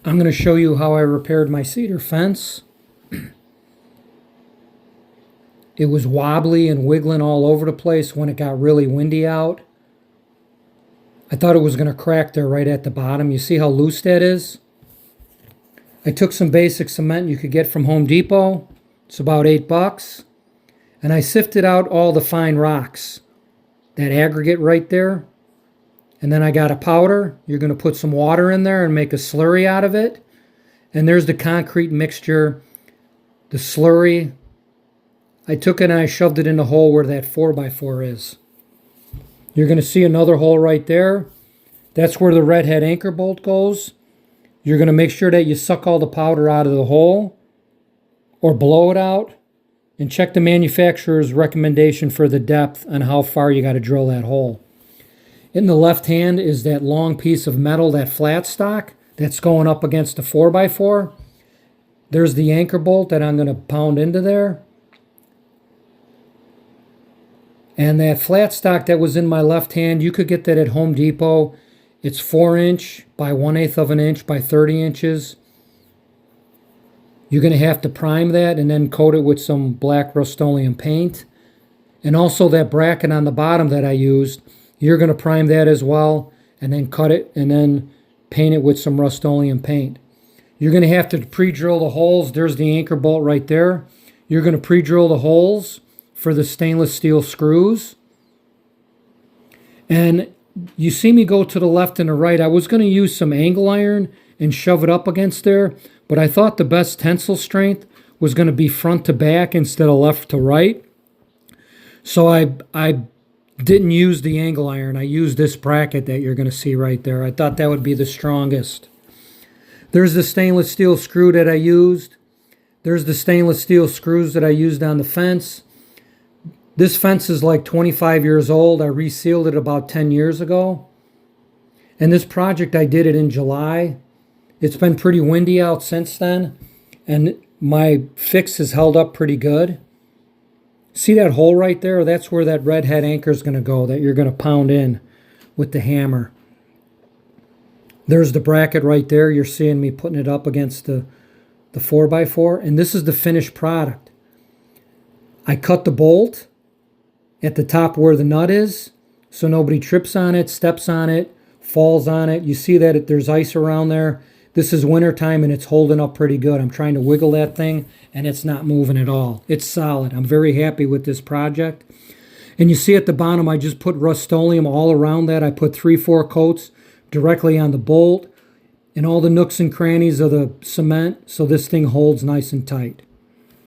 I'm going to show you how I repaired my cedar fence. It was wobbly and wiggling all over the place when it got really windy out. I thought it was going to crack there right at the bottom. You see how loose that is? I took some basic cement you could get from Home Depot. It's about $8. And I sifted out all the fine rocks, that aggregate right there. And then I got a powder. You're going to put some water in there and make a slurry out of it. And there's the concrete mixture, the slurry. I took it and I shoved it in the hole where that 4x4 is. You're going to see another hole right there. That's where the redhead anchor bolt goes. You're going to make sure that you suck all the powder out of the hole or blow it out, and check the manufacturer's recommendation for the depth on how far you got to drill that hole. In the left hand is that long piece of metal, that flat stock that's going up against the 4x4. There's the anchor bolt that I'm going to pound into there. And that flat stock that was in my left hand, you could get that at Home Depot. It's 4 inch by 1/8 of an inch by 30 inches. You're going to have to prime that and then coat it with some black Rust-Oleum paint. And also that bracket on the bottom that I used, you're going to prime that as well and then cut it and then paint it with some Rust-Oleum paint. You're going to have to pre-drill the holes. There's the anchor bolt right there. You're going to pre-drill the holes for the stainless steel screws. And you see me go to the left and the right. I was going to use some angle iron and shove it up against there, but I thought the best tensile strength was going to be front to back instead of left to right. So I didn't use the angle iron. I used this bracket that you're going to see right there. I thought that would be the strongest. There's the stainless steel screw that I used. There's the stainless steel screws that I used on the fence. This fence is like 25 years old. I resealed it about 10 years ago. And this project, I did it in July. It's been pretty windy out since then, and my fix has held up pretty good. See that hole right there? That's where that redhead anchor is going to go, that you're going to pound in with the hammer. There's the bracket right there. You're seeing me putting it up against the 4x4, and this is the finished product. I cut the bolt at the top where the nut is, so nobody trips on it, steps on it, falls on it. You see that there's ice around there. This is wintertime and it's holding up pretty good. I'm trying to wiggle that thing and it's not moving at all. It's solid. I'm very happy with this project. And you see at the bottom, I just put Rust-Oleum all around that. I put 3-4 coats directly on the bolt and all the nooks and crannies of the cement, so this thing holds nice and tight.